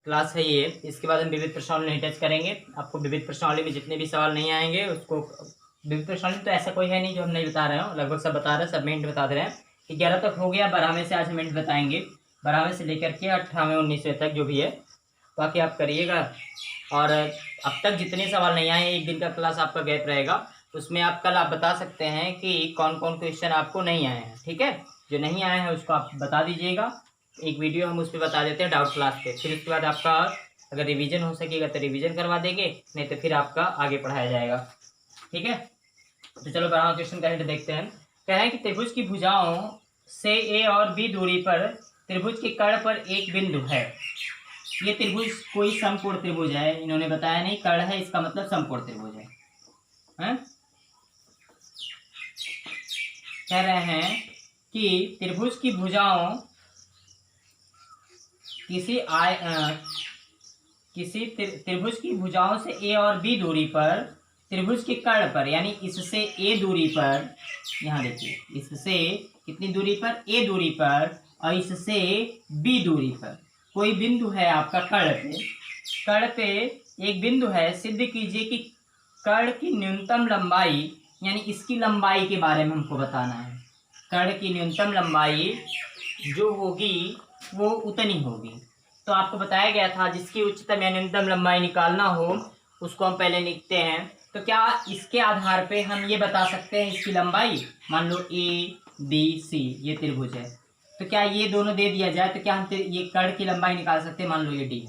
Class है ये। इसके बाद हम विविध प्रश्नावली नहीं टच करेंगे। आपको विविध प्रश्नावली में जितने भी सवाल नहीं आएंगे उसको, विविध प्रश्नावली तो ऐसा कोई है नहीं जो हम नहीं बता रहे हो, लगभग सब बता रहे हैं, सब में हिंट बता दे रहे हैं कि 11 तक हो गया। 12वें से आज हम हिंट बताएंगे, 12वें से लेकर के 18वें 19वें तक जो भी है, बाकी आप करिएगा। और अब तक जितने सवाल नहीं आए, एक दिन का क्लास आपका गैप रहेगा, उसमें आप कल आप बता सकते हैं कि कौन कौन क्वेश्चन आपको नहीं आए हैं। ठीक है, जो नहीं आए हैं उसको आप बता दीजिएगा, एक वीडियो हम उस पर बता देते हैं डाउट क्लास पे। फिर उसके बाद आपका अगर रिवीजन हो सकेगा तो रिवीजन करवा देंगे, नहीं तो फिर आपका आगे पढ़ाया जाएगा। ठीक है, तो चलो 12वां क्वेश्चन का हिंट देखते हैं। कह रहे हैं कि त्रिभुज की भुजाओं से ए और बी दूरी पर त्रिभुज के कर्ण पर एक बिंदु है। ये त्रिभुज कोई समकोण त्रिभुज है, इन्होंने बताया नहीं, कर्ण है इसका मतलब समकोण त्रिभुज है? कह रहे हैं कि त्रिभुज की भुजाओं किसी त्रिभुज की भुजाओं से ए और बी दूरी पर त्रिभुज के कर्ण पर, यानी इससे ए दूरी पर, यहाँ देखिए इससे कितनी दूरी पर, ए दूरी पर, और इससे बी दूरी पर कोई बिंदु है आपका कर्ण पे एक बिंदु है। सिद्ध कीजिए कि कर्ण की न्यूनतम लंबाई, यानी इसकी लंबाई के बारे में हमको बताना है। कर्ण की न्यूनतम लंबाई जो होगी वो उतनी होगी। तो आपको बताया गया था जिसकी उच्चतम या न्यूनतम लंबाई निकालना हो उसको हम पहले लिखते हैं। तो क्या इसके आधार पे हम ये बता सकते हैं इसकी लंबाई, मान लो ए बी सी ये त्रिभुज है, तो क्या ये दोनों दे दिया जाए तो क्या हम ये कर्ण की लंबाई निकाल सकते हैं? मान लो ये डी,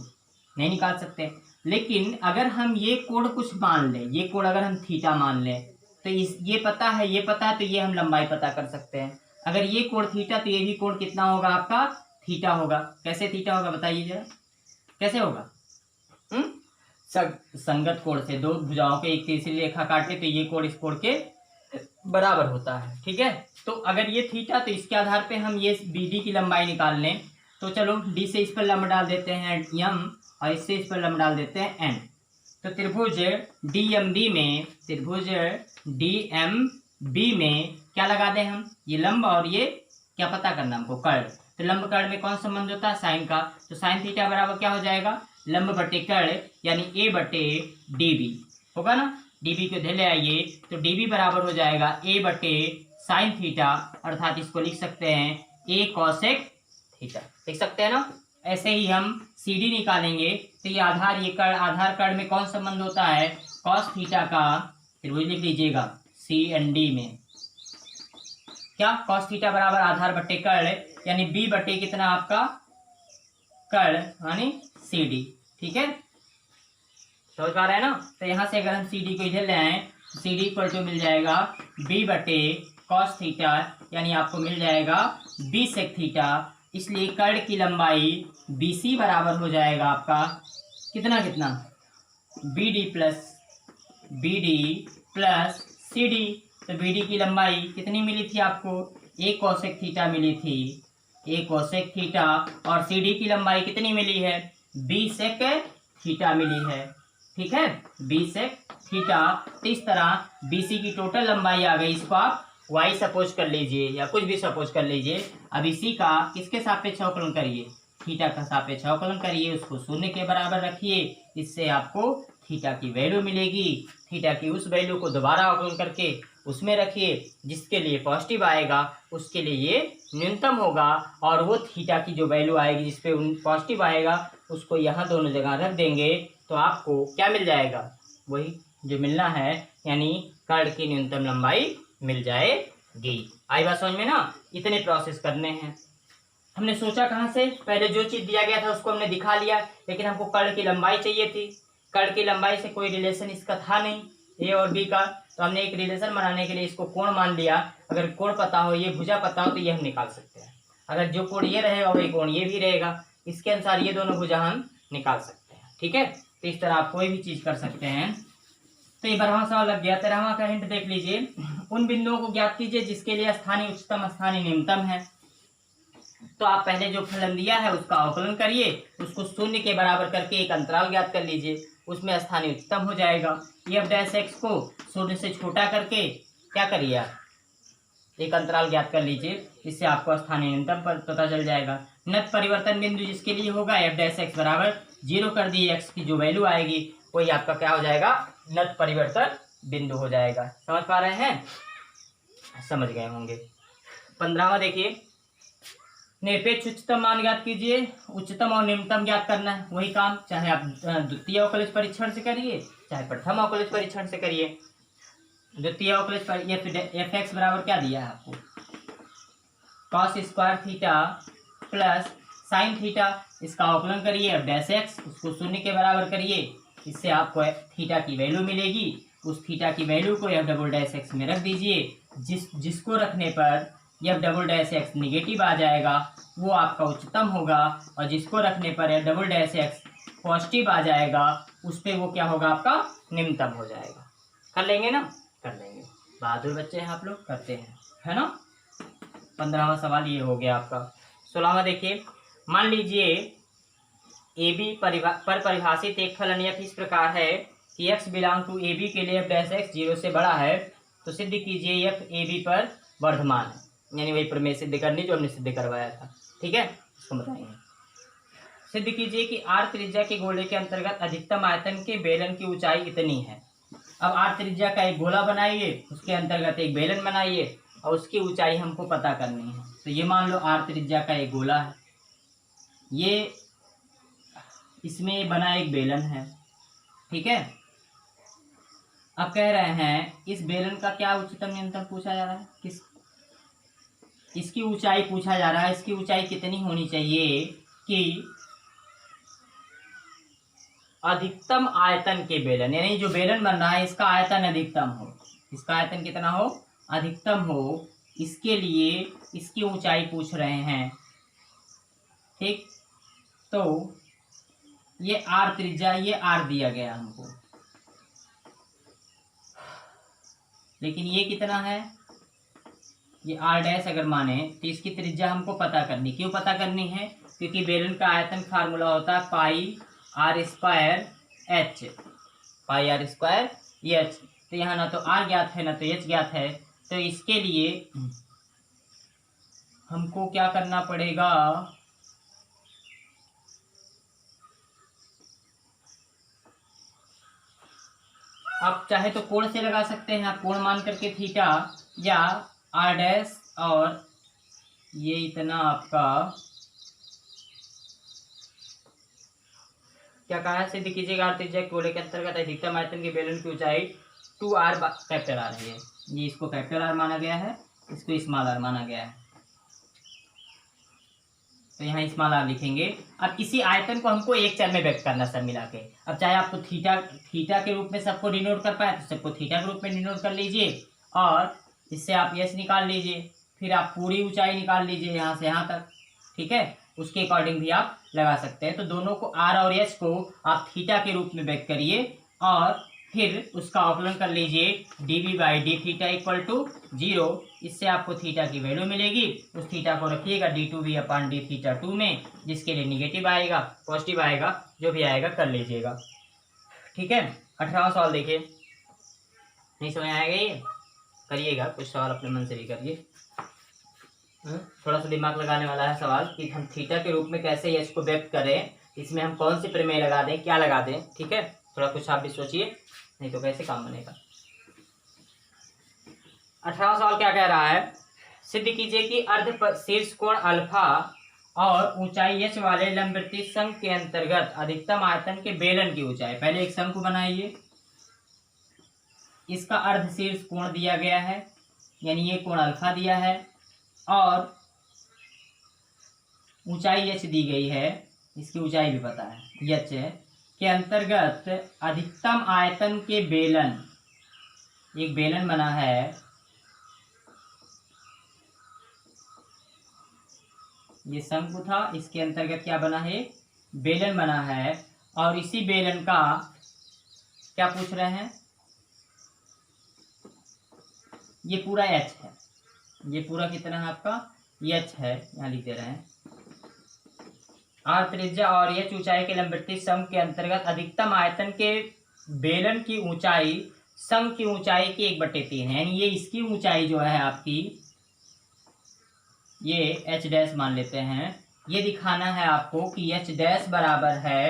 नहीं निकाल सकते। लेकिन अगर हम ये कोण कुछ मान लें, ये कोण अगर हम थीटा मान लें, तो ये पता है तो ये हम लंबाई पता कर सकते हैं। अगर ये कोण थीटा तो ये भी कोण कितना होगा आपका? थीटा होगा। कैसे थीटा होगा बताइए जरा, कैसे होगा? संगत कोण से दो भुजाओं के एक तीसरी रेखा काटे तो ये कोण इस कोण के बराबर होता है। ठीक है, तो अगर ये थीटा तो इसके आधार पे हम ये BD की लंबाई निकाल लें। तो चलो D से इस पर लंब डाल देते हैं M, और इससे इस पर लंब डाल देते हैं N। तो त्रिभुज DMB में क्या लगा दें हम? ये लंब और ये क्या पता करना हमको? कर्ण। तो लंब कर्ण में कौन संबंध होता है? साइन का। तो साइन थीटा बराबर क्या हो जाएगा? लंब बटे कर्ण, यानी A बटे DB होगा ना। DB को ले आइए तो DB बराबर हो जाएगा A बटे साइन थीटा, अर्थात इसको लिख सकते हैं A कॉसेक थीटा, लिख सकते हैं ना। ऐसे ही हम CD निकालेंगे तो ये आधार कर्ण में कौन संबंध होता है? कॉस थीटा का। त्रिभुज लिख लीजिएगा CND में क्या? कॉस थीटा बराबर आधार बटे कर्ण, यानी B बटे कितना आपका? कर्ण, यानी CD। ठीक है, समझ पा रहे हैं ना। तो यहाँ से अगर हम CD को इधर ले आए तो CD इक्वल टू मिल जाएगा B बटे कॉस थीटा, यानी आपको मिल जाएगा B सेक थीटा। इसलिए कर्ण की लंबाई BC बराबर हो जाएगा आपका कितना BD प्लस CD। तो BD की लंबाई कितनी मिली थी आपको? A कोसेक थीटा मिली थी, A कोसेक थीटा। और CD की लंबाई कितनी मिली है? B सेक थीटा मिली है। ठीक है, B सेक थीटा। तो इस तरह BC की टोटल लंबाई आ गई। इसको आप Y सपोज कर लीजिए या कुछ भी सपोज कर लीजिए। अब इसी का किसके सापेक्ष अवकलन करिए? थीटा का सापेक्ष अवकलन करिए, उसको शून्य के बराबर रखिए। इससे आपको थीटा की वैल्यू मिलेगी। थीटा की उस वैल्यू को दोबारा अवकलन करके उसमें रखिए, जिसके लिए पॉजिटिव आएगा उसके लिए ये न्यूनतम होगा, और वो थीटा की जो वैल्यू आएगी जिसपे पॉजिटिव आएगा उसको यहाँ दोनों जगह रख देंगे तो आपको क्या मिल जाएगा? वही जो मिलना है, यानी कर्ण की न्यूनतम लंबाई मिल जाएगी। आई बात समझ में ना? इतने प्रोसेस करने हैं। हमने सोचा कहाँ से, पहले जो चीज दिया गया था उसको हमने दिखा लिया, लेकिन हमको कर्ण की लंबाई चाहिए थी। कर्ण की लंबाई से कोई रिलेशन इसका था नहीं A और B का, तो हमने एक रिलेशन बनाने के लिए इसको कोण मान लिया। अगर कोण पता हो, ये भुजा पता हो, तो ये हम निकाल सकते हैं। अगर जो कोण ये रहेगा वही कोण ये भी रहेगा, इसके अनुसार ये दोनों भुजा हम निकाल सकते हैं। ठीक है, तो इस तरह आप कोई भी चीज कर सकते हैं। तो ये 12वां सवाल लग गया। 13वां का हिंट देख लीजिए। उन बिंदुओं को ज्ञात कीजिए जिसके लिए स्थानीय उच्चतम स्थानीय न्यूनतम है। तो आप पहले जो फलन दिया है उसका अवकलन करिए, उसको शून्य के बराबर करके एक अंतराल ज्ञात कर लीजिए, उसमें स्थानीय उच्चतम हो जाएगा। f डैश x को शून्य से छोटा करके क्या करिए आप? एक अंतराल ज्ञात कर लीजिए, इससे आपको स्थानीय न्यूनतम पर पता चल जाएगा। नत परिवर्तन बिंदु जिसके लिए होगा एफ डैश एक्स बराबर 0 कर दिए, एक्स की जो वैल्यू आएगी वही आपका क्या हो जाएगा, नत परिवर्तन बिंदु हो जाएगा। समझ पा रहे हैं? समझ गए होंगे। 15वां देखिए, निरपेक्ष उच्चतम मान ज्ञात कीजिए। उच्चतम और निम्नतम ज्ञात करना है, वही काम चाहे आप द्वितीय अवकलज परीक्षण से करिए चाहे प्रथम अवकलज परीक्षण से करिए। द्वितीय अवकलज पर एफ एक्स बराबर क्या दिया है आपको, cos square theta plus sine theta, इसका अवकलन करिए एफ डैश एक्स, उसको शून्य के बराबर करिए, इससे आपको थीटा की वैल्यू मिलेगी। उस थीटा की वैल्यू को एफ डबल डैश एक्स में रख दीजिए, जिसको रखने पर f double dash x negative आ जाएगा, वो आपका उच्चतम होगा, और जिसको रखने पर f double dash x positive आ जाएगा, उस पर वो क्या होगा, आपका निम्नतम हो जाएगा। कर लेंगे ना? कर लेंगे, बहादुर बच्चे हैं आप लोग, करते हैं, है ना। 15वां सवाल ये हो गया आपका। 16वां देखिए, मान लीजिए ए बी पर परिभाषित एक फलन एफ इस प्रकार है कि x belong to a b के लिए एफ डैश एक्स 0 से बड़ा है, तो सिद्ध कीजिए एफ ए बी पर वर्धमान है। यानी वही प्रमेय सिद्ध करनी जो हमने सिद्ध करवाया था, ठीक है, इसको बताएंगे। सिद्ध कीजिए कि आर त्रिज्या के गोले के अंतर्गत अधिकतम आयतन के बेलन की ऊंचाई इतनी है। अब आर त्रिज्या का एक गोला बनाइए, उसके अंतर्गत एक बेलन बनाइए और उसकी ऊंचाई हमको पता करनी है। तो ये मान लो आर त्रिज्या का एक गोला है, ये इसमें बना एक बेलन है, ठीक है। अब कह रहे हैं इस बेलन का क्या उच्चतम न्यूनतम पूछा जा रहा है, इसकी ऊंचाई पूछा जा रहा है। इसकी ऊंचाई कितनी होनी चाहिए कि अधिकतम आयतन के बेलन, यानी जो बेलन बन रहा है इसका आयतन अधिकतम हो। इसका आयतन कितना हो, अधिकतम हो, इसके लिए इसकी ऊंचाई पूछ रहे हैं, ठीक। तो ये आर त्रिज्या, ये आर दिया गया हमको, लेकिन ये कितना है, ये आर डैश अगर माने तो इसकी त्रिज्या हमको पता करनी। क्यों पता करनी है, क्योंकि बेलन का आयतन फार्मूला होता है pi r square h, pi r square h. तो यहाँ ना तो आर ज्ञात है ना तो एच ज्ञात है, तो इसके लिए हमको क्या करना पड़ेगा, आप चाहे तो कोण से लगा सकते हैं, आप कोण मान करके थीटा या आर डैश, और ये इतना आपका क्या कहा है, सिद्ध कीजिएगा आर त्रिज्या के गोले के अंतर्गत अधिकतम आयतन के बेलन की ऊंचाई 2r कैपिटल आर है। ये इसको कैपिटल आर माना गया है, इसको स्मॉल आर माना गया है, तो यहाँ स्मॉल आर लिखेंगे। अब किसी आयतन को हमको एक चर में व्यक्त करना सब मिला के। अब चाहे आपको थीटा के रूप में सबको डिनोट कर पाए तो सबको थीटा के रूप में डिनोट कर लीजिए, और इससे आप यस निकाल लीजिए, फिर आप पूरी ऊंचाई निकाल लीजिए यहाँ से यहाँ तक, ठीक है। उसके अकॉर्डिंग भी आप लगा सकते हैं। तो दोनों को आर और एस को आप थीटा के रूप में व्यक्त करिए, और फिर उसका अवकलन कर लीजिए d v by d theta equal to 0। इससे आपको थीटा की वैल्यू मिलेगी। उस थीटा को रखिएगा d two v upon d theta 2 में, जिसके लिए निगेटिव आएगा पॉजिटिव आएगा, जो भी आएगा कर लीजिएगा, ठीक है। 18वां सवाल देखिए, नहीं समझ आएगा ये, करिएगा, कुछ सवाल अपने मन से भी करिए। थोड़ा सा दिमाग लगाने वाला है सवाल कि हम थीटा के रूप में कैसे यश को व्यक्त करें, इसमें हम कौन सी प्रमेय लगा दें, क्या लगा दें, ठीक है। थोड़ा कुछ आप भी सोचिए, नहीं तो कैसे काम बनेगा। 18वां सवाल क्या कह रहा है, सिद्ध कीजिए कि अर्ध शीर्ष कोण अल्फा और ऊंचाई एच वाले लंबवृत्तीय शंख के अंतर्गत अधिकतम आयतन के बेलन की ऊंचाई। पहले एक शंख बनाइए, इसका अर्ध शीर्ष कोण दिया गया है, यानी ये कोण अल्फा दिया है, और ऊंचाई एच दी गई है, इसकी ऊंचाई भी पता है एच है, के अंतर्गत अधिकतम आयतन के बेलन, एक बेलन बना है, ये शंकु था, इसके अंतर्गत क्या बना है, बेलन बना है, और इसी बेलन का क्या पूछ रहे हैं, ये पूरा एच है, ये पूरा कितना है आपका एच है, यहाँ लिख दे रहे हैं। आर त्रिज्या और एच ऊंचाई के लंबवृत्तीय शंख के अंतर्गत अधिकतम आयतन के बेलन की ऊंचाई शंख की ऊंचाई की 1/3 है, यानी ये इसकी ऊंचाई जो है आपकी ये एच डैश मान लेते हैं। ये दिखाना है आपको कि एच डैश बराबर है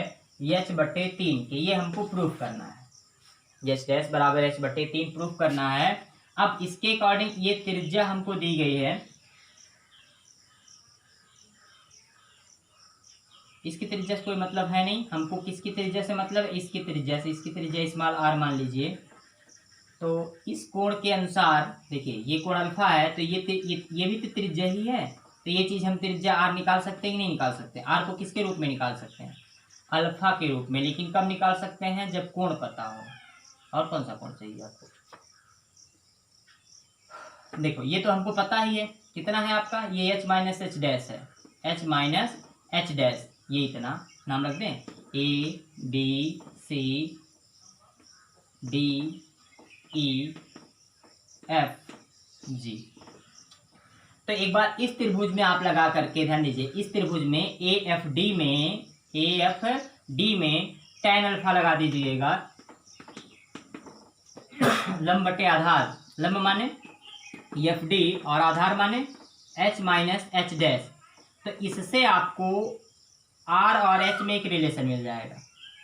एच बटे 3 के, ये हमको प्रूफ करना है। एच डैश बराबर एच बटे 3 प्रूफ करना है। अब इसके अकॉर्डिंग ये त्रिज्या हमको दी गई है, इसकी त्रिज्या से कोई मतलब है नहीं हमको। किसकी त्रिज्या से मतलब है? इसकी त्रिज्या से। इसकी त्रिज्या स्मॉल आर मान लीजिए। तो इस कोण के अनुसार देखिए, ये कोण अल्फा है, तो ये भी तो त्रिज्या ही है। तो ये चीज हम त्रिज्या आर निकाल सकते हैं कि नहीं निकाल सकते? आर को किसके रूप में निकाल सकते हैं? अल्फा के रूप में। लेकिन कब निकाल सकते हैं? जब कोण पता हो। और कौन सा कोण चाहिए आपको? देखो ये तो हमको पता ही है, कितना है आपका? ये एच माइनस एच डैश है, एच माइनस एच डैश, ये इतना नाम रख दें, A B C D E F G. तो एक बार इस त्रिभुज में आप लगा करके ध्यान दीजिए, इस त्रिभुज में ए एफ डी में tan अल्फा लगा दीजिएगा। लंब बटे आधार, लंब माने एफ डी और आधार माने एच माइनस एच डैश। तो इससे आपको आर और एच में एक रिलेशन मिल जाएगा,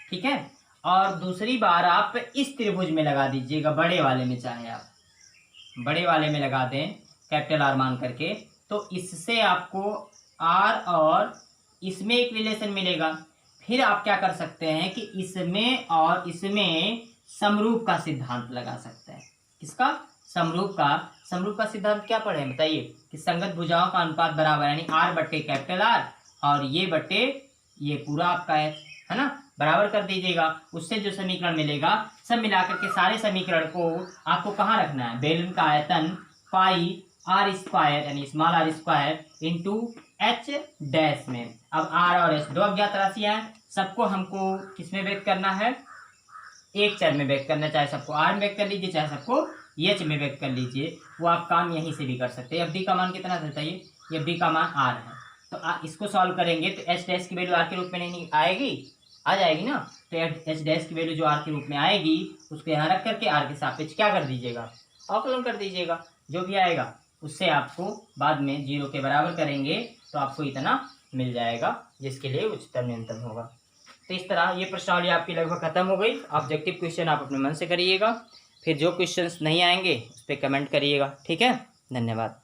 ठीक है। और दूसरी बार आप इस त्रिभुज में लगा दीजिएगा, बड़े वाले में, चाहे आप बड़े वाले में लगा दें कैपिटल आर मान करके, तो इससे आपको आर और इसमें एक रिलेशन मिलेगा। फिर आप क्या कर सकते हैं कि इसमें और इसमें समरूप का सिद्धांत लगा सकते हैं। किसका? समरूप का सिद्धांत क्या पढ़े बताइए? कि संगत भुजाओं का अनुपात बराबर, यानी आर बट्टे कैपिटल आर और ये बट्टे ये पूरा आपका है ना, बराबर कर दीजिएगा। उससे जो समीकरण मिलेगा, सब मिलाकर के सारे समीकरण को आपको कहाँ रखना है? बेलन का आयतन पाई आर स्क्वायर यानी small r square into h dash में। अब आर और एच दो अज्ञात राशियां हैं, सबको हमको किसमें व्यक्त करना है? एक चर में व्यक्त करना। चाहे सबको आर में व्यक्त कर लीजिए, चाहे सबको एच में व्यक्त कर लीजिए, वो आप काम यहीं से भी कर सकते हैं। एफ डी का मान कितना था बताइए? एफ डी का मान आर है, तो इसको सॉल्व करेंगे तो एच डैश की वैल्यू आर के रूप में नहीं आएगी, आ जाएगी ना। तो एच डैश की वैल्यू जो आर के रूप में आएगी उसको यहाँ रख करके आर के सापेक्ष क्या कर दीजिएगा? अवकलन कर दीजिएगा। जो भी आएगा उससे आपको बाद में जीरो के बराबर करेंगे तो आपको इतना मिल जाएगा, जिसके लिए उच्चतम न्यूनतम होगा। तो इस तरह ये प्रश्नावली आपकी लगभग खत्म हो गई। ऑब्जेक्टिव क्वेश्चन आप अपने मन से करिएगा, फिर जो क्वेश्चंस नहीं आएंगे उस पर कमेंट करिएगा, ठीक है। धन्यवाद।